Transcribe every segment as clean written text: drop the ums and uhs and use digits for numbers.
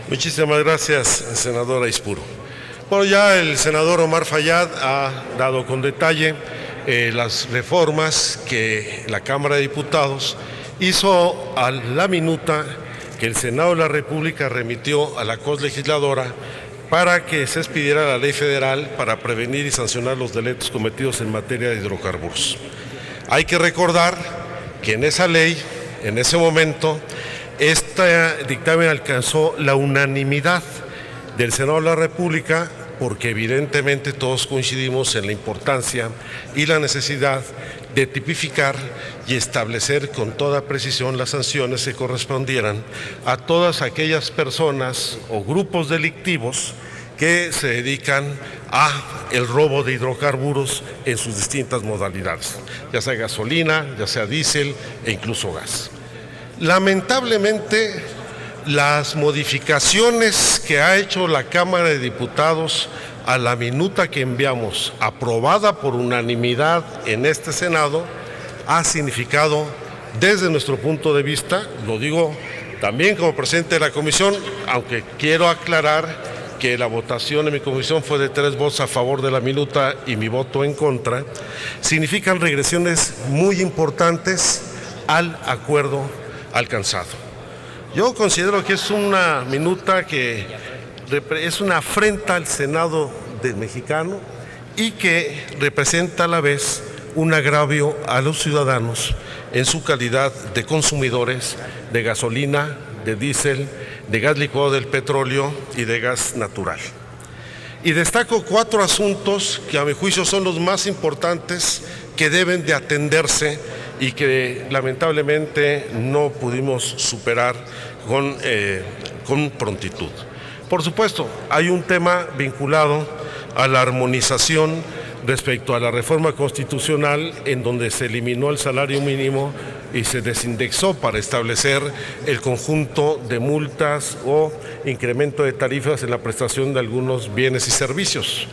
Muchísimas gracias, senadora Aispuro. Bueno, ya el senador Omar Fayad ha dado con detalle las reformas que la Cámara de Diputados hizo a la minuta que el Senado de la República remitió a la COS legisladora para que se expidiera la ley federal para prevenir y sancionar los delitos cometidos en materia de hidrocarburos. Hay que recordar que en esa ley, en ese momento, este dictamen alcanzó la unanimidad del Senado de la República porque evidentemente todos coincidimos en la importancia y la necesidad de tipificar y establecer con toda precisión las sanciones que correspondieran a todas aquellas personas o grupos delictivos que se dedican a el robo de hidrocarburos en sus distintas modalidades, ya sea gasolina, ya sea diésel e incluso gas. Lamentablemente, las modificaciones que ha hecho la Cámara de Diputados a la minuta que enviamos, aprobada por unanimidad en este Senado, ha significado, desde nuestro punto de vista, lo digo también como presidente de la comisión, aunque quiero aclarar que la votación en mi comisión fue de 3 votos a favor de la minuta y mi voto en contra, significan regresiones muy importantes al acuerdo alcanzado. Yo considero que es una minuta que es una afrenta al Senado mexicano y que representa a la vez un agravio a los ciudadanos en su calidad de consumidores de gasolina, de diésel, de gas licuado del petróleo y de gas natural. Y destaco 4 asuntos que a mi juicio son los más importantes que deben de atenderse y que lamentablemente no pudimos superar con prontitud. Por supuesto, hay un tema vinculado a la armonización respecto a la reforma constitucional en donde se eliminó el salario mínimo y se desindexó para establecer el conjunto de multas o incremento de tarifas en la prestación de algunos bienes y servicios.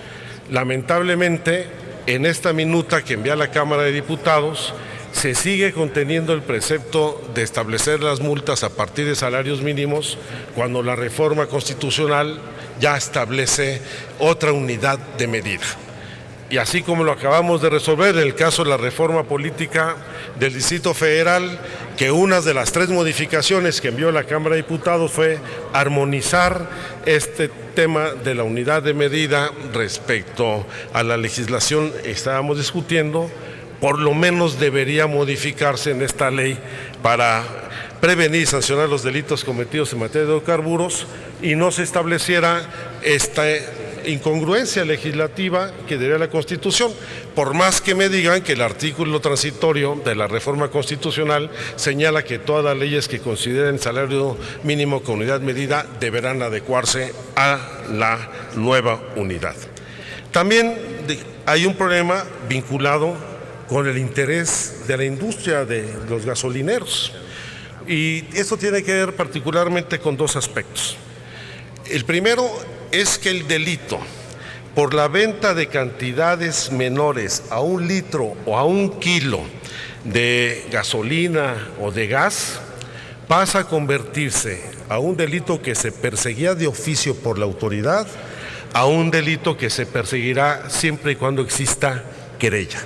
Lamentablemente, en esta minuta que envía la Cámara de Diputados, se sigue conteniendo el precepto de establecer las multas a partir de salarios mínimos cuando la reforma constitucional ya establece otra unidad de medida. Y así como lo acabamos de resolver en el caso de la reforma política del Distrito Federal, que una de las 3 modificaciones que envió la Cámara de Diputados fue armonizar este tema de la unidad de medida respecto a la legislación que estábamos discutiendo, por lo menos debería modificarse en esta ley para prevenir y sancionar los delitos cometidos en materia de hidrocarburos y no se estableciera esta incongruencia legislativa que daría la Constitución, por más que me digan que el artículo transitorio de la reforma constitucional señala que todas las leyes que consideren salario mínimo con unidad medida deberán adecuarse a la nueva unidad. También hay un problema vinculado con el interés de la industria de los gasolineros. Y esto tiene que ver particularmente con 2 aspectos. El primero es que el delito por la venta de cantidades menores a 1 litro o a 1 kilo de gasolina o de gas pasa a convertirse a un delito que se perseguía de oficio por la autoridad a un delito que se perseguirá siempre y cuando exista querella.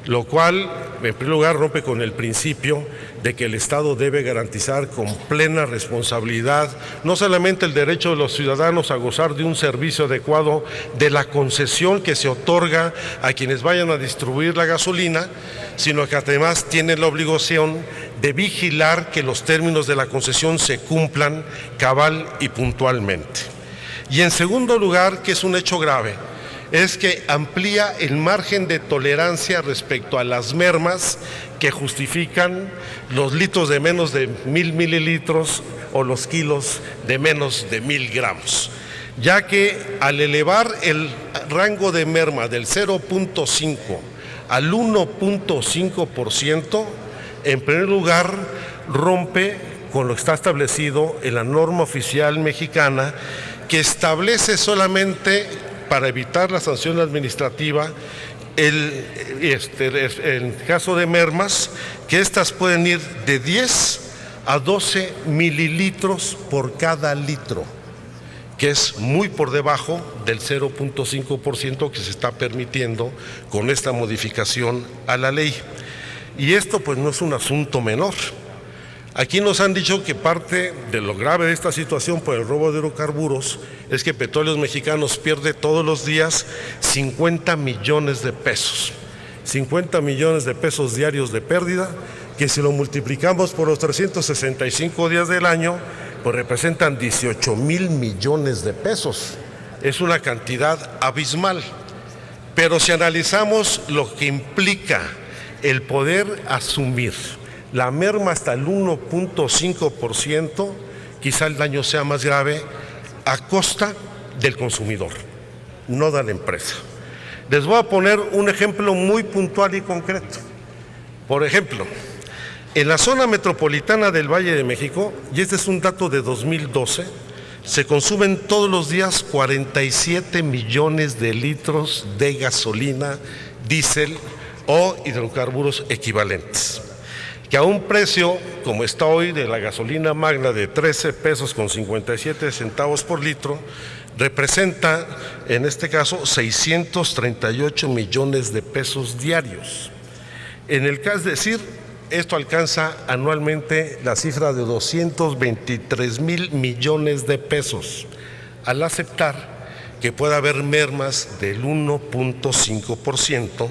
Lo cual, en primer lugar, rompe con el principio de que el Estado debe garantizar con plena responsabilidad no solamente el derecho de los ciudadanos a gozar de un servicio adecuado de la concesión que se otorga a quienes vayan a distribuir la gasolina, sino que además tiene la obligación de vigilar que los términos de la concesión se cumplan cabal y puntualmente. Y en segundo lugar, que es un hecho grave, es que amplía el margen de tolerancia respecto a las mermas que justifican los litros de menos de 1,000 mililitros o los kilos de menos de 1,000 gramos, ya que al elevar el rango de merma del 0.5 al 1.5%, en primer lugar rompe con lo que está establecido en la norma oficial mexicana, que establece solamente para evitar la sanción administrativa, en caso de mermas, que estas pueden ir de 10 a 12 mililitros por cada litro. que es muy por debajo del 0.5% que se está permitiendo con esta modificación a la ley. Y esto pues no es un asunto menor. Aquí nos han dicho que parte de lo grave de esta situación por el robo de hidrocarburos es que Petróleos Mexicanos pierde todos los días 50 millones de pesos. 50 millones de pesos diarios de pérdida, que si lo multiplicamos por los 365 días del año, pues representan 18,000 millones de pesos. Es una cantidad abismal. Pero si analizamos lo que implica el poder asumir la merma hasta el 1.5%, quizá el daño sea más grave a costa del consumidor, no de la empresa. Les voy a poner un ejemplo muy puntual y concreto. Por ejemplo, en la zona metropolitana del Valle de México, y este es un dato de 2012, se consumen todos los días 47 millones de litros de gasolina, diésel o hidrocarburos equivalentes, que a un precio como está hoy de la gasolina magna de 13 pesos con 57 centavos por litro, representa en este caso 638 millones de pesos diarios. En el caso, es decir, esto alcanza anualmente la cifra de 223,000 millones de pesos, al aceptar que pueda haber mermas del 1.5%,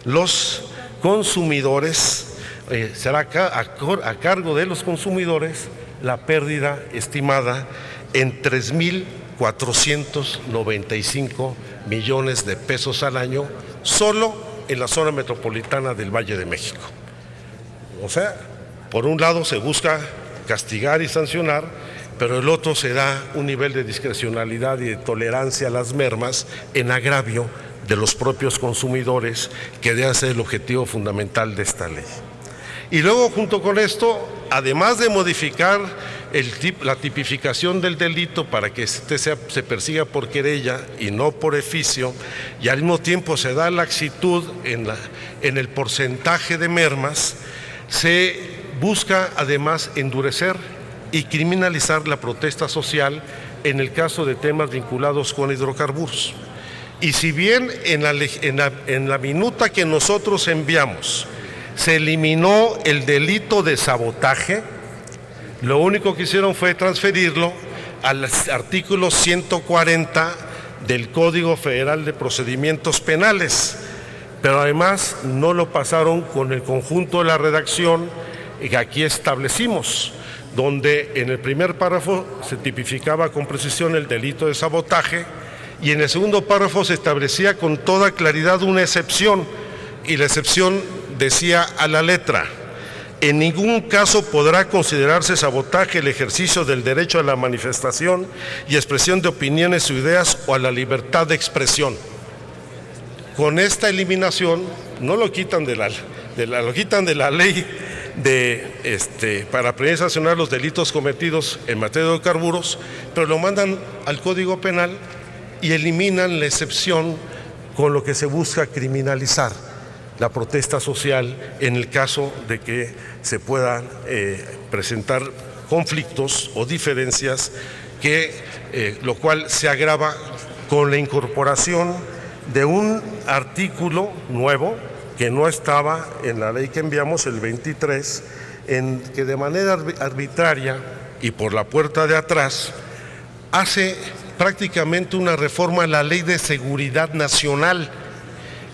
los consumidores, será a cargo de los consumidores la pérdida estimada en 3,495 millones de pesos al año, solo en la zona metropolitana del Valle de México. O sea, por un lado se busca castigar y sancionar, pero el otro se da un nivel de discrecionalidad y de tolerancia a las mermas en agravio de los propios consumidores, que debe ser el objetivo fundamental de esta ley. Y luego, junto con esto, además de modificar la tipificación del delito para que se persiga por querella y no por oficio, y al mismo tiempo se da laxitud en el porcentaje de mermas, se busca además endurecer y criminalizar la protesta social en el caso de temas vinculados con hidrocarburos. Y si bien en la minuta que nosotros enviamos se eliminó el delito de sabotaje, lo único que hicieron fue transferirlo al artículo 140 del Código Federal de Procedimientos Penales, pero además no lo pasaron con el conjunto de la redacción que aquí establecimos, donde en el primer párrafo se tipificaba con precisión el delito de sabotaje y en el segundo párrafo se establecía con toda claridad una excepción, y la excepción decía a la letra: en ningún caso podrá considerarse sabotaje el ejercicio del derecho a la manifestación y expresión de opiniones o ideas o a la libertad de expresión. Con esta eliminación no lo quitan lo quitan de la ley para prevenir y sancionar los delitos cometidos en materia de hidrocarburos, pero lo mandan al Código Penal y eliminan la excepción con lo que se busca criminalizar la protesta social en el caso de que se puedan presentar conflictos o diferencias, lo cual se agrava con la incorporación de un artículo nuevo que no estaba en la ley que enviamos, el 23, en que de manera arbitraria y por la puerta de atrás hace prácticamente una reforma a la Ley de Seguridad Nacional,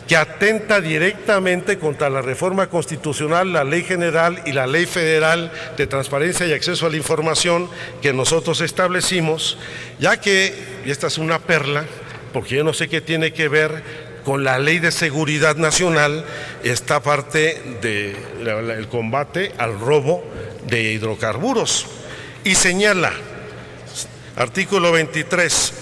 que atenta directamente contra la reforma constitucional, la Ley General y la Ley Federal de Transparencia y Acceso a la Información que nosotros establecimos, ya que, y esta es una perla, porque yo no sé qué tiene que ver con la Ley de Seguridad Nacional esta parte del combate al robo de hidrocarburos. Y señala, artículo 23,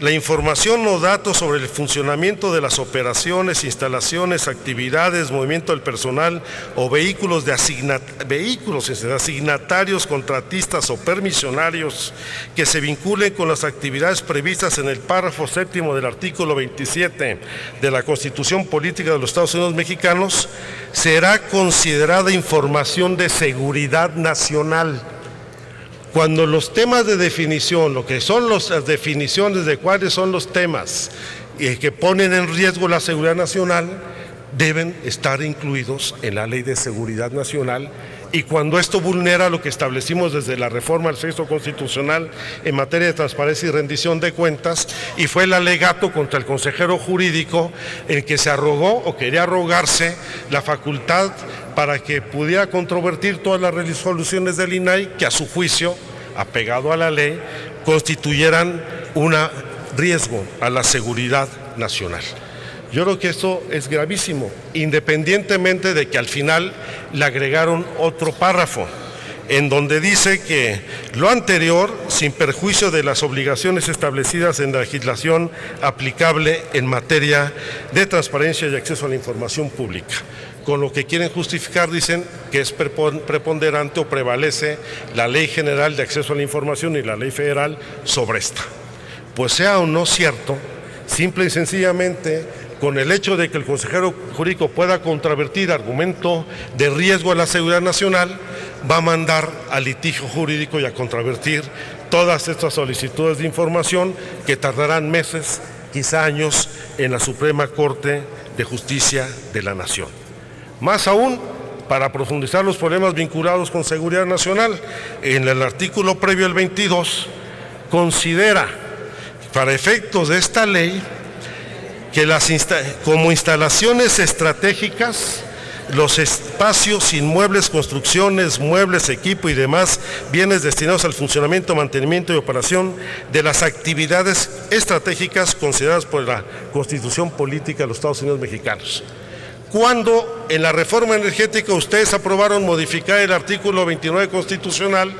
la información o datos sobre el funcionamiento de las operaciones, instalaciones, actividades, movimiento del personal o vehículos asignatarios, contratistas o permisionarios que se vinculen con las actividades previstas en el párrafo séptimo del artículo 27 de la Constitución Política de los Estados Unidos Mexicanos será considerada información de seguridad nacional. Cuando los temas de definición, lo que son las definiciones de cuáles son los temas que ponen en riesgo la seguridad nacional, deben estar incluidos en la Ley de Seguridad Nacional, y cuando esto vulnera lo que establecimos desde la reforma del texto constitucional en materia de transparencia y rendición de cuentas, y fue el alegato contra el consejero jurídico en que se arrogó o quería arrogarse la facultad para que pudiera controvertir todas las resoluciones del INAI que a su juicio, apegado a la ley, constituyeran un riesgo a la seguridad nacional. Yo creo que esto es gravísimo, independientemente de que al final le agregaron otro párrafo, en donde dice que lo anterior, sin perjuicio de las obligaciones establecidas en la legislación aplicable en materia de transparencia y acceso a la información pública. Con lo que quieren justificar, dicen que es preponderante o prevalece la Ley General de Acceso a la Información y la Ley Federal sobre esta. Pues sea o no cierto, simple y sencillamente, con el hecho de que el consejero jurídico pueda contravertir argumento de riesgo a la seguridad nacional, va a mandar al litigio jurídico y a contravertir todas estas solicitudes de información que tardarán meses, quizá años, en la Suprema Corte de Justicia de la Nación. Más aún, para profundizar los problemas vinculados con seguridad nacional, en el artículo previo al 22, considera, para efectos de esta ley, que como instalaciones estratégicas, los espacios, inmuebles, construcciones, muebles, equipo y demás bienes destinados al funcionamiento, mantenimiento y operación de las actividades estratégicas consideradas por la Constitución Política de los Estados Unidos Mexicanos. Cuando en la reforma energética ustedes aprobaron modificar el artículo 29 constitucional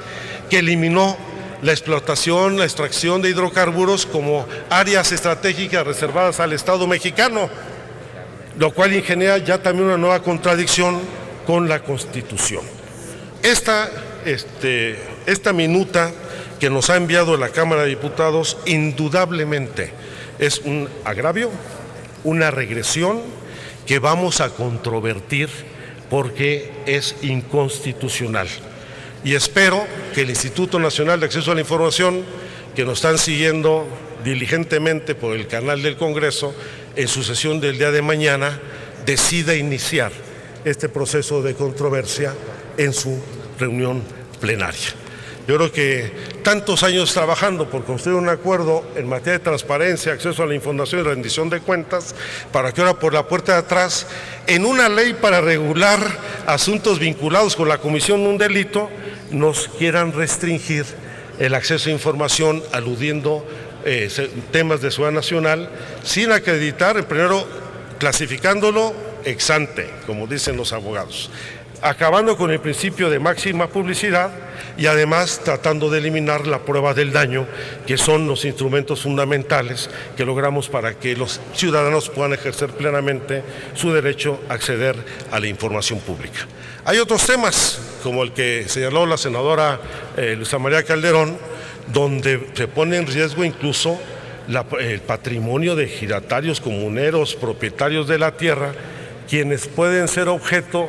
que eliminó la explotación, la extracción de hidrocarburos como áreas estratégicas reservadas al Estado mexicano, lo cual genera ya también una nueva contradicción con la Constitución. Esta minuta que nos ha enviado la Cámara de Diputados indudablemente es un agravio, una regresión que vamos a controvertir porque es inconstitucional. Y espero que el Instituto Nacional de Acceso a la Información, que nos están siguiendo diligentemente por el canal del Congreso, en su sesión del día de mañana, decida iniciar este proceso de controversia en su reunión plenaria. Yo creo que tantos años trabajando por construir un acuerdo en materia de transparencia, acceso a la información y rendición de cuentas, para que ahora por la puerta de atrás, en una ley para regular asuntos vinculados con la comisión de un delito, nos quieran restringir el acceso a información aludiendo temas de seguridad nacional, sin acreditar, primero clasificándolo ex ante, como dicen los abogados, acabando con el principio de máxima publicidad y además tratando de eliminar la prueba del daño, que son los instrumentos fundamentales que logramos para que los ciudadanos puedan ejercer plenamente su derecho a acceder a la información pública. Hay otros temas, como el que señaló la senadora Luisa María Calderón, donde se pone en riesgo incluso el patrimonio de ejidatarios, comuneros, propietarios de la tierra, quienes pueden ser objeto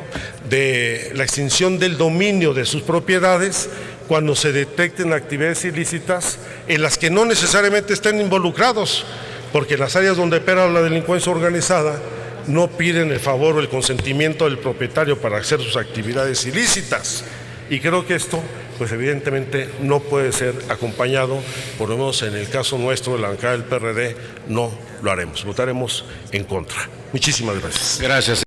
de la extinción del dominio de sus propiedades cuando se detecten actividades ilícitas en las que no necesariamente estén involucrados, porque en las áreas donde opera la delincuencia organizada no piden el favor o el consentimiento del propietario para hacer sus actividades ilícitas. Y creo que esto, pues evidentemente no puede ser acompañado, por lo menos en el caso nuestro de la bancada del PRD, no lo haremos, votaremos en contra. Muchísimas gracias. Gracias.